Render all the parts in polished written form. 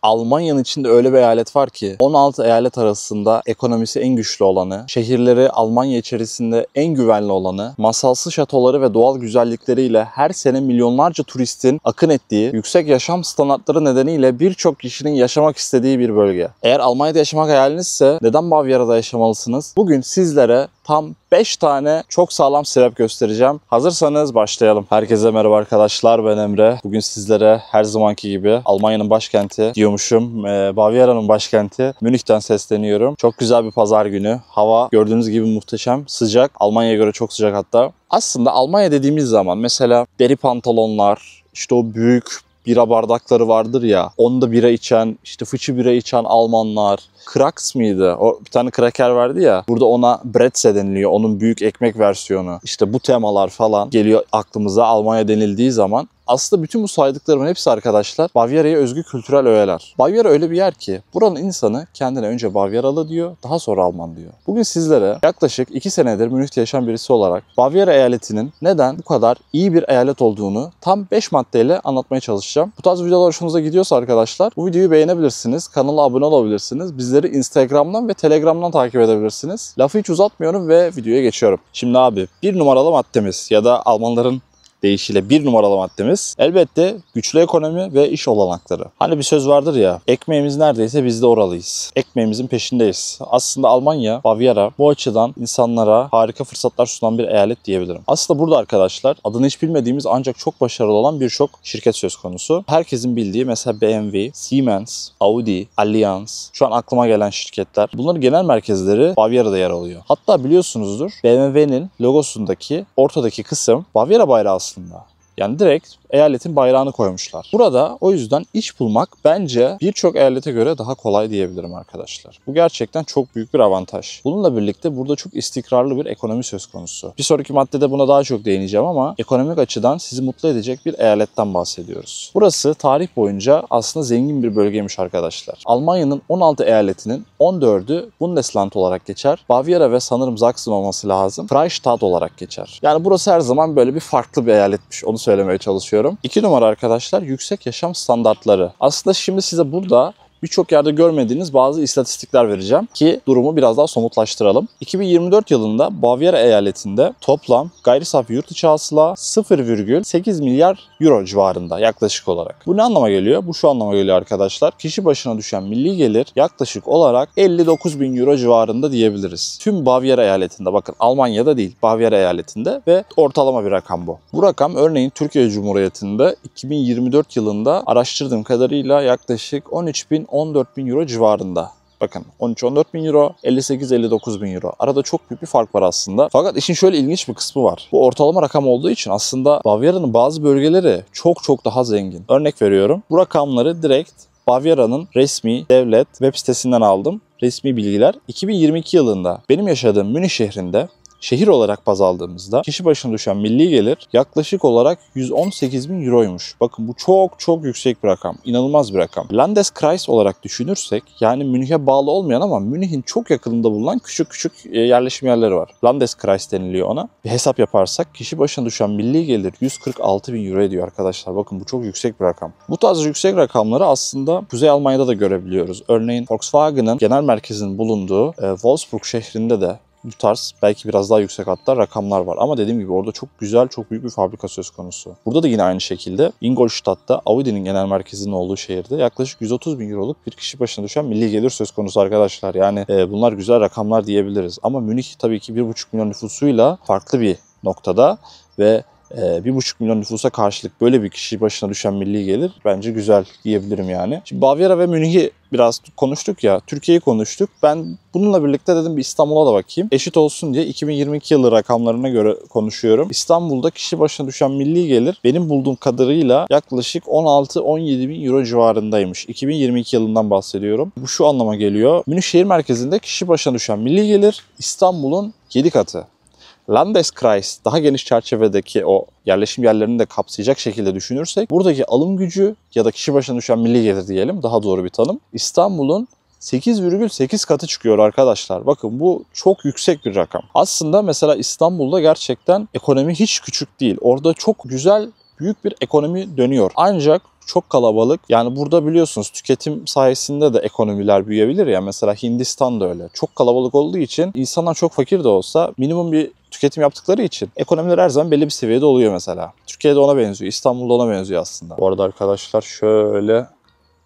Almanya'nın içinde öyle bir eyalet var ki 16 eyalet arasında ekonomisi en güçlü olanı, şehirleri Almanya içerisinde en güvenli olanı, masalsı şatoları ve doğal güzellikleriyle her sene milyonlarca turistin akın ettiği, yüksek yaşam standartları nedeniyle birçok kişinin yaşamak istediği bir bölge. Eğer Almanya'da yaşamak hayalinizse neden Bavyera'da yaşamalısınız? Bugün sizlere tam 5 tane çok sağlam sebep göstereceğim. Hazırsanız başlayalım. Herkese merhaba arkadaşlar, ben Emre. Bugün sizlere her zamanki gibi Almanya'nın başkenti diyormuşum, Bavyera'nın başkenti Münih'ten sesleniyorum. Çok güzel bir pazar günü. Hava gördüğünüz gibi muhteşem, sıcak. Almanya'ya göre çok sıcak hatta. Aslında Almanya dediğimiz zaman mesela deri pantolonlar, işte o büyük bira bardakları vardır ya, onda bira içen, işte fıçı bira içen Almanlar. Kraks mıydı? O bir tane kraker vardı ya. Burada ona Bretze deniliyor. Onun büyük ekmek versiyonu. İşte bu temalar falan geliyor aklımıza Almanya denildiği zaman. Aslında bütün bu saydıklarımın hepsi arkadaşlar Bavyera'ya özgü kültürel öğeler. Bavyera öyle bir yer ki buranın insanı kendine önce Bavyeralı diyor, daha sonra Alman diyor. Bugün sizlere yaklaşık 2 senedir Münih'te yaşayan birisi olarak Bavyera eyaletinin neden bu kadar iyi bir eyalet olduğunu tam 5 maddeyle anlatmaya çalışacağım. Bu tarz videolar hoşunuza gidiyorsa arkadaşlar bu videoyu beğenebilirsiniz, kanala abone olabilirsiniz, bizleri Instagram'dan ve Telegram'dan takip edebilirsiniz. Lafı hiç uzatmıyorum ve videoya geçiyorum. Şimdi abi bir numaralı maddemiz ya da Almanların deyişiyle bir numaralı maddemiz elbette güçlü ekonomi ve iş olanakları. Hani bir söz vardır ya, ekmeğimiz neredeyse biz de oralıyız. Ekmeğimizin peşindeyiz. Aslında Almanya, Bavyera bu açıdan insanlara harika fırsatlar sunan bir eyalet diyebilirim. Aslında burada arkadaşlar adını hiç bilmediğimiz ancak çok başarılı olan birçok şirket söz konusu. Herkesin bildiği mesela BMW, Siemens, Audi, Allianz, şu an aklıma gelen şirketler. Bunların genel merkezleri Bavyera'da yer alıyor. Hatta biliyorsunuzdur BMW'nin logosundaki ortadaki kısım Bavyera bayrağı aslında. Yani direkt eyaletin bayrağını koymuşlar. Burada o yüzden iş bulmak bence birçok eyalete göre daha kolay diyebilirim arkadaşlar. Bu gerçekten çok büyük bir avantaj. Bununla birlikte burada çok istikrarlı bir ekonomi söz konusu. Bir sonraki maddede buna daha çok değineceğim ama ekonomik açıdan sizi mutlu edecek bir eyaletten bahsediyoruz. Burası tarih boyunca aslında zengin bir bölgeymiş arkadaşlar. Almanya'nın 16 eyaletinin 14'ü Bundesland olarak geçer. Bavyera ve sanırım Sachsen olması lazım Freistaat olarak geçer. Yani burası her zaman böyle bir farklı bir eyaletmiş. Onu söylemeye çalışıyorum. 2 numara arkadaşlar yüksek yaşam standartları. Aslında şimdi size burada birçok yerde görmediğiniz bazı istatistikler vereceğim ki durumu biraz daha somutlaştıralım. 2024 yılında Bavyera eyaletinde toplam gayri safi yurt içi hasıla 0,8 milyar euro civarında yaklaşık olarak. Bu ne anlama geliyor? Bu şu anlama geliyor arkadaşlar. Kişi başına düşen milli gelir yaklaşık olarak 59 bin euro civarında diyebiliriz. Tüm Bavyera eyaletinde, bakın Almanya'da değil Bavyera eyaletinde ve ortalama bir rakam bu. Bu rakam örneğin Türkiye Cumhuriyeti'nde 2024 yılında araştırdığım kadarıyla yaklaşık 14 bin euro civarında. Bakın 13-14 bin euro, 58-59 bin euro. Arada çok büyük bir fark var aslında. Fakat işin şöyle ilginç bir kısmı var. Bu ortalama rakam olduğu için aslında Bavyera'nın bazı bölgeleri çok daha zengin. Örnek veriyorum. Bu rakamları direkt Bavyera'nın resmi devlet web sitesinden aldım. Resmi bilgiler. 2022 yılında benim yaşadığım Münih şehrinde şehir olarak baz aldığımızda kişi başına düşen milli gelir yaklaşık olarak 118 bin euroymuş. Bakın bu çok yüksek bir rakam. İnanılmaz bir rakam. Landeskreis olarak düşünürsek yani Münih'e bağlı olmayan ama Münih'in çok yakınında bulunan küçük yerleşim yerleri var. Landeskreis deniliyor ona. Bir hesap yaparsak kişi başına düşen milli gelir 146 bin euro ediyor arkadaşlar. Bakın bu çok yüksek bir rakam. Bu tarz yüksek rakamları aslında Kuzey Almanya'da da görebiliyoruz. Örneğin Volkswagen'ın genel merkezinin bulunduğu Wolfsburg şehrinde de bu tarz belki biraz daha yüksek hatta rakamlar var. Ama dediğim gibi orada çok güzel, çok büyük bir fabrika söz konusu. Burada da yine aynı şekilde Ingolstadt'ta Audi'nin genel merkezinin olduğu şehirde yaklaşık 130 bin euroluk bir kişi başına düşen milli gelir söz konusu arkadaşlar. Yani bunlar güzel rakamlar diyebiliriz. Ama Münih tabii ki 1,5 milyon nüfusuyla farklı bir noktada ve 1,5 milyon nüfusa karşılık böyle bir kişi başına düşen milli gelir bence güzel diyebilirim yani. Şimdi Bavyera ve Münih'i biraz konuştuk ya, Türkiye'yi konuştuk. Ben bununla birlikte dedim bir İstanbul'a da bakayım. Eşit olsun diye 2022 yılı rakamlarına göre konuşuyorum. İstanbul'da kişi başına düşen milli gelir benim bulduğum kadarıyla yaklaşık 16-17 bin euro civarındaymış. 2022 yılından bahsediyorum. Bu şu anlama geliyor. Münih şehir merkezinde kişi başına düşen milli gelir İstanbul'un 7 katı. Landeskreis daha geniş çerçevedeki o yerleşim yerlerini de kapsayacak şekilde düşünürsek buradaki alım gücü ya da kişi başına düşen milli gelir diyelim daha doğru bir tanım. İstanbul'un 8,8 katı çıkıyor arkadaşlar. Bakın bu çok yüksek bir rakam. Aslında mesela İstanbul'da gerçekten ekonomi hiç küçük değil. Orada çok güzel büyük bir ekonomi dönüyor. Ancak çok kalabalık. Yani burada biliyorsunuz tüketim sayesinde de ekonomiler büyüyebilir ya. Mesela Hindistan da öyle. Çok kalabalık olduğu için insanlar çok fakir de olsa minimum bir tüketim yaptıkları için ekonomiler her zaman belli bir seviyede oluyor mesela. Türkiye'de ona benziyor. İstanbul'da ona benziyor aslında. Bu arada arkadaşlar şöyle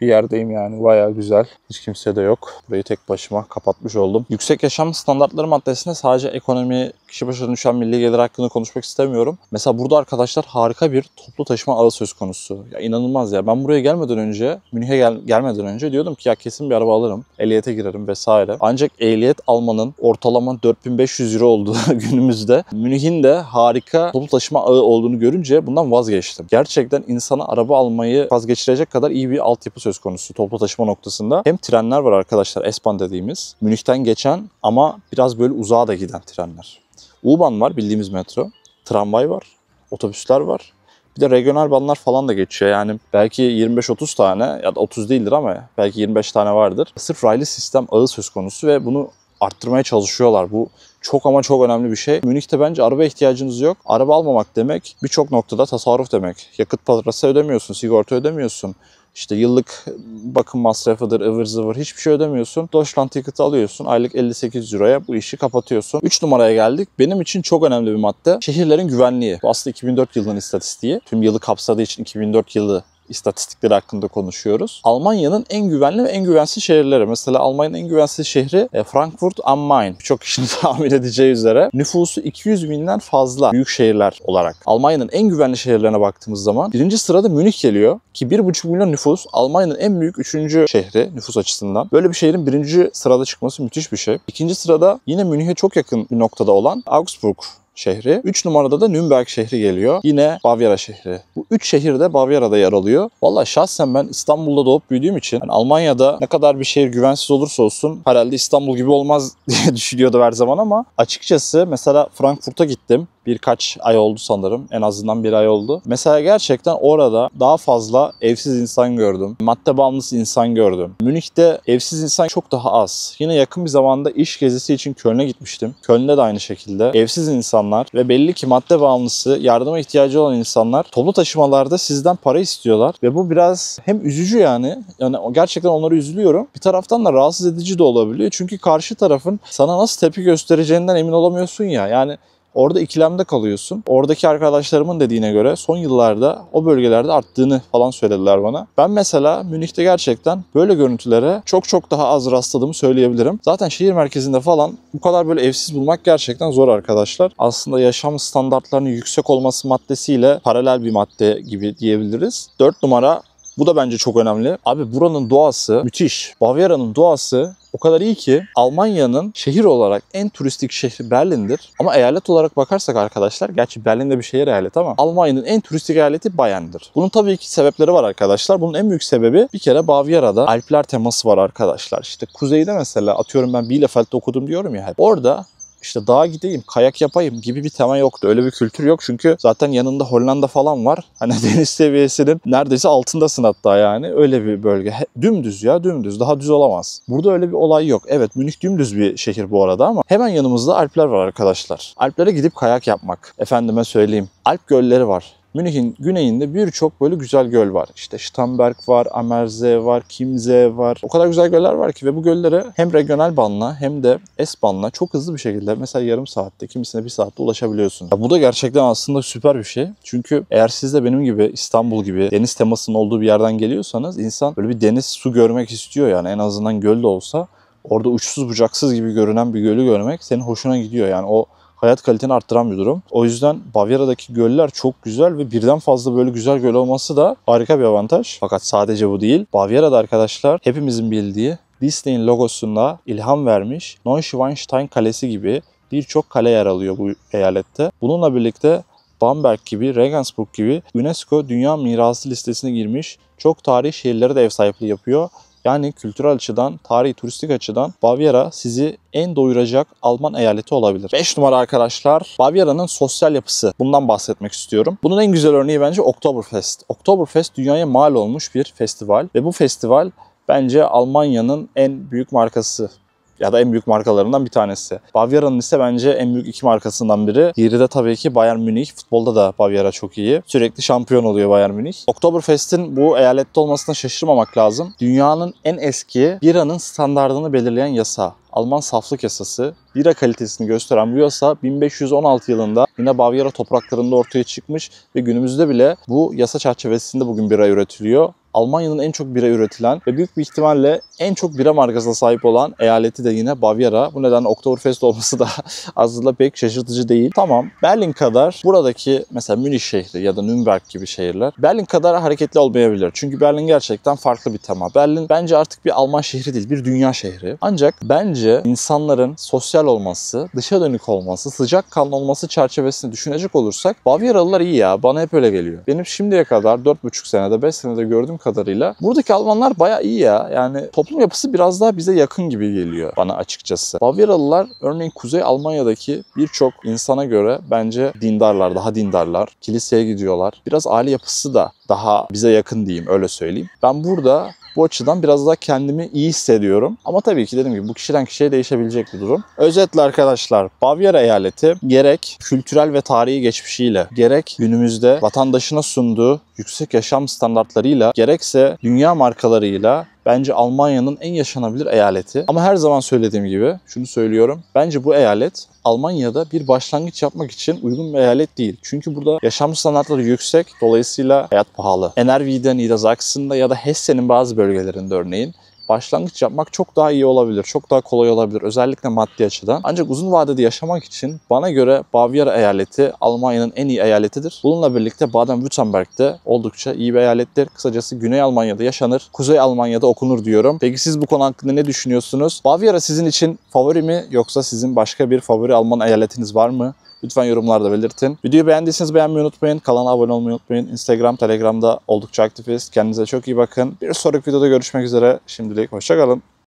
bir yerdeyim yani, bayağı güzel. Hiç kimse de yok. Burayı tek başıma kapatmış oldum. Yüksek yaşam standartları maddesinde sadece ekonomi, kişi başına düşen milli gelir hakkında konuşmak istemiyorum. Mesela burada arkadaşlar harika bir toplu taşıma ağı söz konusu. Ya inanılmaz ya. Ben buraya gelmeden önce, Münih'e gelmeden önce diyordum ki ya kesin bir araba alırım. Ehliyete girerim vesaire. Ancak ehliyet almanın ortalama 4500 euro olduğu günümüzde Münih'in de harika toplu taşıma ağı olduğunu görünce bundan vazgeçtim. Gerçekten insana araba almayı vazgeçirecek kadar iyi bir altyapı söz konusu toplu taşıma noktasında. Hem trenler var arkadaşlar, S-Bahn dediğimiz. Münih'ten geçen ama biraz böyle uzağa da giden trenler. U-Bahn var, bildiğimiz metro. Tramvay var. Otobüsler var. Bir de regional banlar falan da geçiyor. Yani belki 25-30 tane ya da 30 değildir ama belki 25 tane vardır. Sırf raylı sistem ağı söz konusu ve bunu arttırmaya çalışıyorlar. Bu çok ama çok önemli bir şey. Münih'te bence araba ihtiyacınız yok. Araba almamak demek birçok noktada tasarruf demek. Yakıt parası ödemiyorsun, sigorta ödemiyorsun. İşte yıllık bakım masrafıdır, ıvır zıvır hiçbir şey ödemiyorsun. Deutschland Ticket'ı alıyorsun. Aylık 58 euroya bu işi kapatıyorsun. 3 numaraya geldik. Benim için çok önemli bir madde. Şehirlerin güvenliği. Bu aslında 2004 yılının istatistiği. Tüm yılı kapsadığı için 2004 yılı istatistikleri hakkında konuşuyoruz. Almanya'nın en güvenli ve en güvensiz şehirleri. Mesela Almanya'nın en güvensiz şehri Frankfurt am Main. Birçok kişinin tahmin edeceği üzere. Nüfusu 200 binden fazla büyük şehirler olarak. Almanya'nın en güvenli şehirlerine baktığımız zaman birinci sırada Münih geliyor. Ki 1,5 milyon nüfus Almanya'nın en büyük 3. şehri nüfus açısından. Böyle bir şehrin birinci sırada çıkması müthiş bir şey. İkinci sırada yine Münih'e çok yakın bir noktada olan Augsburg şehri. 3 numarada da Nürnberg şehri geliyor. Yine Bavyera şehri. Bu 3 şehir de Bavyera'da yer alıyor. Vallahi şahsen ben İstanbul'da doğup büyüdüğüm için yani Almanya'da ne kadar bir şehir güvensiz olursa olsun herhalde İstanbul gibi olmaz diye düşünüyordum her zaman ama açıkçası mesela Frankfurt'a gittim. Birkaç ay oldu sanırım. En azından bir ay oldu. Mesela gerçekten orada daha fazla evsiz insan gördüm. Madde bağımlısı insan gördüm. Münih'te evsiz insan çok daha az. Yine yakın bir zamanda iş gezisi için Köln'e gitmiştim. Köln'de de aynı şekilde evsiz insanlar ve belli ki madde bağımlısı, yardıma ihtiyacı olan insanlar toplu taşımalarda sizden para istiyorlar. Ve bu biraz hem üzücü yani gerçekten onları üzülüyorum. Bir taraftan da rahatsız edici de olabiliyor. Çünkü karşı tarafın sana nasıl tepki göstereceğinden emin olamıyorsun ya. Yani orada ikilemde kalıyorsun. Oradaki arkadaşlarımın dediğine göre son yıllarda o bölgelerde arttığını falan söylediler bana. Ben mesela Münih'te gerçekten böyle görüntülere çok daha az rastladığımı söyleyebilirim. Zaten şehir merkezinde falan bu kadar böyle evsiz bulmak gerçekten zor arkadaşlar. Aslında yaşam standartlarının yüksek olması maddesiyle paralel bir madde gibi diyebiliriz. 4 numara. Bu da bence çok önemli. Abi buranın doğası müthiş. Bavyera'nın doğası o kadar iyi ki Almanya'nın şehir olarak en turistik şehri Berlin'dir. Ama eyalet olarak bakarsak arkadaşlar, gerçi Berlin de bir şehir eyaleti ama Almanya'nın en turistik eyaleti Bayern'dir. Bunun tabii ki sebepleri var arkadaşlar. Bunun en büyük sebebi bir kere Bavyera'da Alpler teması var arkadaşlar. İşte kuzeyde mesela atıyorum ben Bielefeld'de okudum diyorum ya hep. Orada İşte dağa gideyim, kayak yapayım gibi bir tema yoktu. Öyle bir kültür yok çünkü zaten yanında Hollanda falan var. Hani deniz seviyesinin neredeyse altındasın hatta yani. Öyle bir bölge. Dümdüz ya, dümdüz. Daha düz olamaz. Burada öyle bir olay yok. Evet, Münih dümdüz bir şehir bu arada ama hemen yanımızda Alpler var arkadaşlar. Alplere gidip kayak yapmak. Efendime söyleyeyim. Alp gölleri var. Münih'in güneyinde birçok böyle güzel göl var. İşte Starnberg var, Ammersee var, Chiemsee var. O kadar güzel göller var ki ve bu göllere hem regional banla hem de S-Bahn'la çok hızlı bir şekilde mesela yarım saatte, kimisine bir saatte ulaşabiliyorsun. Ya bu da gerçekten aslında süper bir şey. Çünkü eğer siz de benim gibi İstanbul gibi deniz temasının olduğu bir yerden geliyorsanız insan böyle bir deniz, su görmek istiyor yani en azından göl de olsa. Orada uçsuz bucaksız gibi görünen bir gölü görmek senin hoşuna gidiyor yani o hayat kaliteni arttıran bir durum. O yüzden Bavyera'daki göller çok güzel ve birden fazla böyle güzel göl olması da harika bir avantaj. Fakat sadece bu değil. Bavyera'da arkadaşlar hepimizin bildiği Disney'in logosunda ilham vermiş Neuschwanstein Kalesi gibi birçok kale yer alıyor bu eyalette. Bununla birlikte Bamberg gibi, Regensburg gibi UNESCO Dünya Mirası listesine girmiş çok tarihi şehirlere de ev sahipliği yapıyor. Yani kültürel açıdan, tarihi, turistik açıdan Bavyera sizi en doyuracak Alman eyaleti olabilir. 5 numara arkadaşlar, Bavyera'nın sosyal yapısı. Bundan bahsetmek istiyorum. Bunun en güzel örneği bence Oktoberfest. Oktoberfest dünyaya mal olmuş bir festival ve bu festival bence Almanya'nın en büyük markası Ya da en büyük markalarından bir tanesi. Bavyera'nın ise bence en büyük 2 markasından biri. Diğeri de tabii ki Bayern Münih. Futbolda da Bavyera çok iyi. Sürekli şampiyon oluyor Bayern Münih. Oktoberfest'in bu eyalette olmasına şaşırmamak lazım. Dünyanın en eski biranın standardını belirleyen yasa. Alman saflık yasası. Bira kalitesini gösteren bu yasa 1516 yılında yine Bavyera topraklarında ortaya çıkmış ve günümüzde bile bu yasa çerçevesinde bugün bira üretiliyor. Almanya'nın en çok bira üretilen ve büyük bir ihtimalle en çok bira markasına sahip olan eyaleti de yine Bavyera. Bu nedenle Oktoberfest olması da aslında pek şaşırtıcı değil. Tamam, Berlin kadar buradaki mesela Münih şehri ya da Nürnberg gibi şehirler Berlin kadar hareketli olmayabilir. Çünkü Berlin gerçekten farklı bir tema. Berlin bence artık bir Alman şehri değil, bir dünya şehri. Ancak bence insanların sosyal olması, dışa dönük olması, sıcakkanlı olması çerçevesini düşünecek olursak Bavyeralılar iyi ya. Bana hep öyle geliyor. Benim şimdiye kadar 4,5 senede, 5 senede gördüğüm kadarıyla buradaki Almanlar bayağı iyi ya. Yani toplum yapısı biraz daha bize yakın gibi geliyor bana açıkçası. Bavyeralılar örneğin Kuzey Almanya'daki birçok insana göre bence dindarlar, daha dindarlar. Kiliseye gidiyorlar. Biraz aile yapısı da daha bize yakın diyeyim, öyle söyleyeyim. Ben burada bu açıdan biraz daha kendimi iyi hissediyorum. Ama tabii ki dediğim gibi bu kişiden kişiye değişebilecek bir durum. Özetle arkadaşlar, Bavyera eyaleti gerek kültürel ve tarihi geçmişiyle, gerek günümüzde vatandaşına sunduğu yüksek yaşam standartlarıyla, gerekse dünya markalarıyla bence Almanya'nın en yaşanabilir eyaleti. Ama her zaman söylediğim gibi şunu söylüyorum. Bence bu eyalet Almanya'da bir başlangıç yapmak için uygun bir eyalet değil. Çünkü burada yaşam standartları yüksek. Dolayısıyla hayat pahalı. NRW'de, Niedersachsen'da ya da Hessen'in bazı bölgelerinde örneğin başlangıç yapmak çok daha iyi olabilir, çok daha kolay olabilir. Özellikle maddi açıdan. Ancak uzun vadede yaşamak için bana göre Bavyera eyaleti Almanya'nın en iyi eyaletidir. Bununla birlikte Baden-Württemberg de oldukça iyi bir eyalettir. Kısacası Güney Almanya'da yaşanır, Kuzey Almanya'da okunur diyorum. Peki siz bu konu hakkında ne düşünüyorsunuz? Bavyera sizin için favori mi, yoksa sizin başka bir favori Alman eyaletiniz var mı? Lütfen yorumlarda belirtin. Videoyu beğendiyseniz beğenmeyi unutmayın. Kanala abone olmayı unutmayın. Instagram, Telegram'da oldukça aktifiz. Kendinize çok iyi bakın. Bir sonraki videoda görüşmek üzere. Şimdilik hoşça kalın.